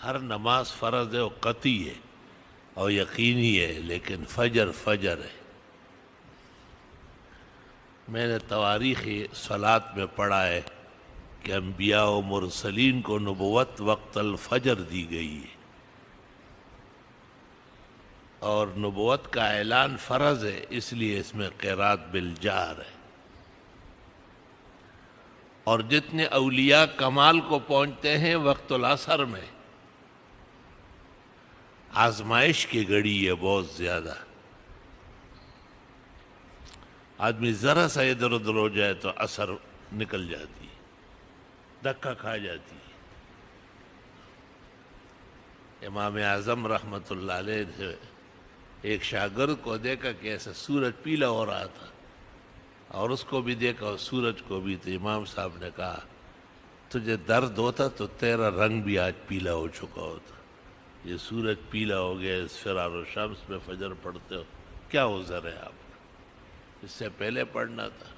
ہر نماز فرض ہے اور قطعی ہے اور یقینی ہے، لیکن فجر فجر ہے۔ میں نے تواریخ صلات میں پڑھا ہے کہ انبیاء و مرسلین کو نبوت وقت الفجر دی گئی ہے، اور نبوت کا اعلان فرض ہے، اس لیے اس میں قرات بالجہر ہے۔ اور جتنے اولیاء کمال کو پہنچتے ہیں وقت العصر میں، آزمائش کی گھڑی ہے بہت زیادہ، آدمی ذرا سا ادھر ادھر ہو جائے تو اثر نکل جاتی ہے، دھکا کھا جاتی ہے۔ امام اعظم رحمۃ اللہ علیہ نے ایک شاگرد کو دیکھا کہ ایسا سورج پیلا ہو رہا تھا، اور اس کو بھی دیکھا اور سورج کو بھی، تو امام صاحب نے کہا تجھے درد ہوتا تو تیرا رنگ بھی آج پیلا ہو چکا ہوتا، یہ سورج پیلا ہو گیا، اس فرار و شمس میں فجر پڑھتے ہو، کیا عذر ہے آپ کا؟ اس سے پہلے پڑھنا تھا۔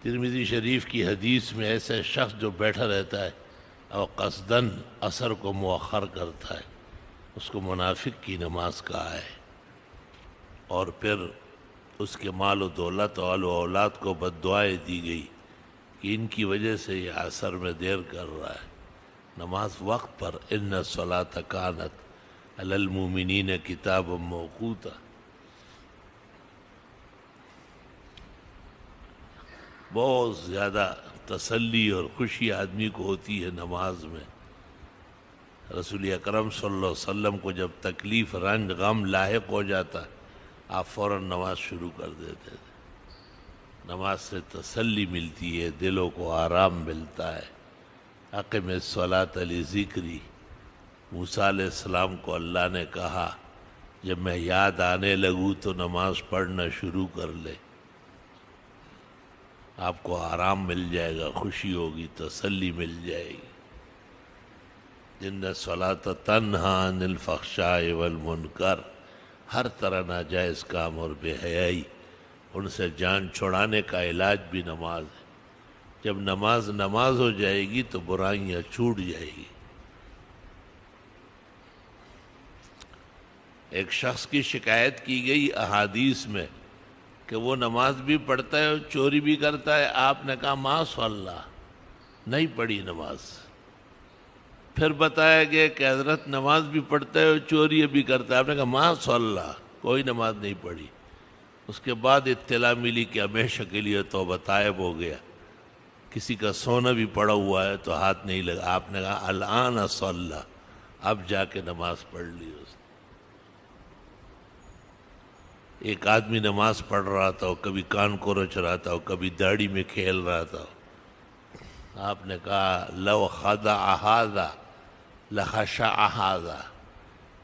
ترمذی شریف کی حدیث میں ایسے شخص جو بیٹھا رہتا ہے اور قصدن عصر کو مؤخر کرتا ہے، اس کو منافق کی نماز کہا ہے، اور پھر اس کے مال و دولت اور اولاد کو بد دعائیں دی گئی کہ ان کی وجہ سے یہ عصر میں دیر کر رہا ہے۔ نماز وقت پر، ان الصلاۃ کانت علی المؤمنین کتابا موقوتا۔ بہت زیادہ تسلی اور خوشی آدمی کو ہوتی ہے نماز میں۔ رسول اکرم صلی اللہ علیہ وسلم کو جب تکلیف، رنج، غم لاحق ہو جاتا، آپ فوراً نماز شروع کر دیتے تھے۔ نماز سے تسلی ملتی ہے، دلوں کو آرام ملتا ہے۔ اقم الصلاۃ لذکری، موسیٰ علیہ السلام کو اللہ نے کہا جب میں یاد آنے لگوں تو نماز پڑھنا شروع کر لے، آپ کو آرام مل جائے گا، خوشی ہوگی، تسلی مل جائے گی۔ ان الصلاۃ تنہی عن الفحشاء والمنکر، ہر طرح ناجائز کام اور بے حیائی، ان سے جان چھڑانے کا علاج بھی نماز ہے۔ جب نماز ہو جائے گی تو برائیاں چھوٹ جائے گی۔ ایک شخص کی شکایت کی گئی احادیث میں کہ وہ نماز بھی پڑھتا ہے اور چوری بھی کرتا ہے، آپ نے کہا ما صلی اللہ، نہیں پڑھی نماز۔ پھر بتایا گیا کہ حضرت نماز بھی پڑھتا ہے اور چوری بھی کرتا ہے، آپ نے کہا ما صلی اللہ، کوئی نماز نہیں پڑھی۔ اس کے بعد اطلاع ملی کہ ہمیشہ کے لیے توبہ طائب ہو گیا۔ کسی کا سونا بھی پڑا ہوا ہے تو ہاتھ نہیں لگا، آپ نے کہا الآن صلی، اب جا کے نماز پڑھ لی اس نے۔ ایک آدمی نماز پڑھ رہا تھا، اور کبھی کان کو رچ رہا تھا اور کبھی داڑھی میں کھیل رہا تھا، آپ نے کہا لو خضع ھذا لخشع ھذا،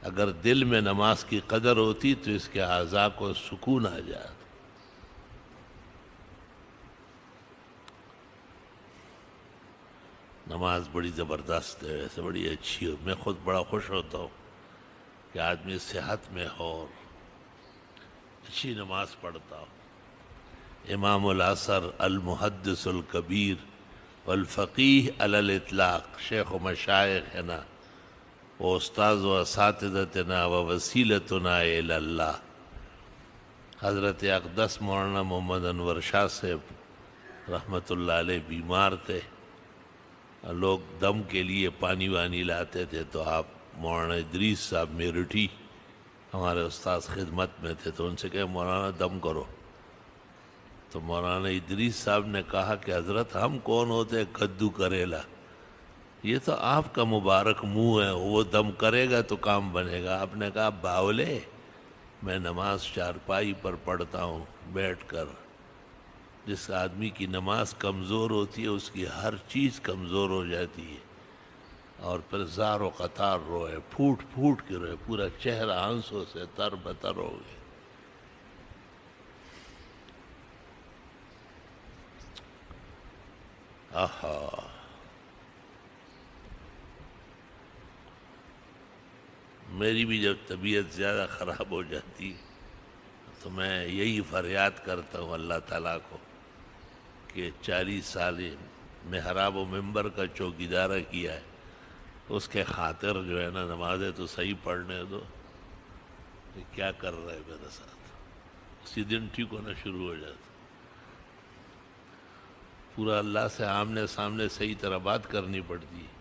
اگر دل میں نماز کی قدر ہوتی تو اس کے اعضاء کو سکون آ جاتا۔ نماز بڑی زبردست ہے، ویسے بڑی اچھی ہے، میں خود بڑا خوش ہوتا ہوں کہ آدمی صحت میں ہو اور اچھی نماز پڑھتا ہو۔ امام العصر المحدث الکبیر والفقیہ علی الاطلاق، شیخ و مشائخنا و استاذ و اساتذتنا و وسیلتنا الی اللہ، حضرت اقدس مولانا محمد انور شاہ صاحب رحمۃ اللہ علیہ بیمار تھے، لوگ دم کے لیے پانی وانی لاتے تھے، تو آپ مولانا ادریس صاحب میرٹھی ہمارے استاد خدمت میں تھے، تو ان سے کہے مولانا دم کرو، تو مولانا ادریس صاحب نے کہا کہ حضرت ہم کون ہوتے کدو کریلا، یہ تو آپ کا مبارک منہ ہے، وہ دم کرے گا تو کام بنے گا۔ آپ نے کہا باولے، میں نماز چارپائی پر پڑھتا ہوں بیٹھ کر، جس آدمی کی نماز کمزور ہوتی ہے اس کی ہر چیز کمزور ہو جاتی ہے، اور پھر زار و قطار روئے، پھوٹ پھوٹ کے روئے، پورا چہرہ آنسوں سے تر بتر ہو گئے۔ آہا، میری بھی جب طبیعت زیادہ خراب ہو جاتی تو میں یہی فریاد کرتا ہوں اللہ تعالیٰ کو کہ 40 سال محراب و ممبر کا چوکیدارہ کیا ہے، اس کے خاطر جو ہے نا نمازیں تو صحیح پڑھنے دو، کہ کیا کر رہا ہے میرے ساتھ، اسی دن ٹھیک ہونا شروع ہو جاتا۔ پورا اللہ سے آمنے سامنے صحیح طرح بات کرنی پڑتی ہے۔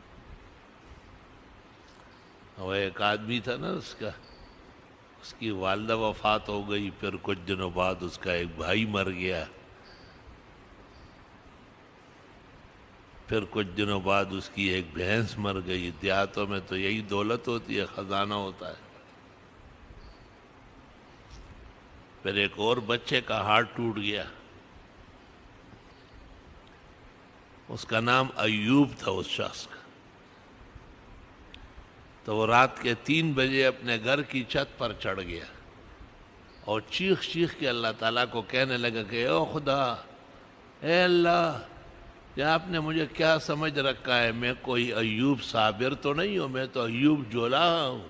اور ایک آدمی تھا نا، اس کی والدہ وفات ہو گئی، پھر کچھ دنوں بعد اس کا ایک بھائی مر گیا، پھر کچھ دنوں بعد اس کی ایک بھینس مر گئی۔ دیہاتوں میں تو یہی دولت ہوتی ہے، خزانہ ہوتا ہے۔ پھر ایک اور بچے کا ہارٹ ٹوٹ گیا، اس کا نام ایوب تھا اس شخص کا۔ تو وہ رات کے 3 بجے اپنے گھر کی چھت پر چڑھ گیا اور چیخ کے اللہ تعالیٰ کو کہنے لگا کہ او خدا، اے اللہ، یہ آپ نے مجھے کیا سمجھ رکھا ہے؟ میں کوئی ایوب صابر تو نہیں ہوں، میں تو ایوب جولا ہوں،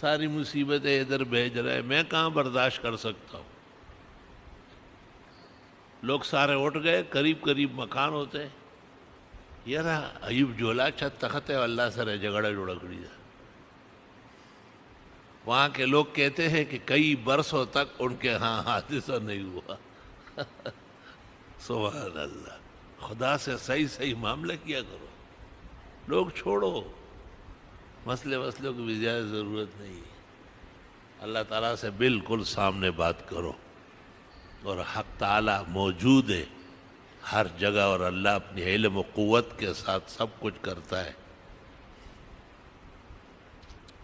ساری مصیبتیں ادھر بھیج رہے ہیں، میں کہاں برداشت کر سکتا ہوں۔ لوگ سارے اٹھ گئے، قریب مکان ہوتے، یہ رہا ایوب جولا چھت تخت ہے، اللہ سر جگڑا جڑکڑی دا۔ وہاں کے لوگ کہتے ہیں کہ کئی برسوں تک ان کے ہاں حادثہ نہیں ہوا۔ سبحان اللہ، خدا سے صحیح معاملہ کیا کرو، لوگ چھوڑو، مسئلوں کی بھی زیادہ ضرورت نہیں ہے۔ اللہ تعالیٰ سے بالکل سامنے بات کرو، اور حق تعالیٰ موجود ہے ہر جگہ، اور اللہ اپنی علم و قوت کے ساتھ سب کچھ کرتا ہے۔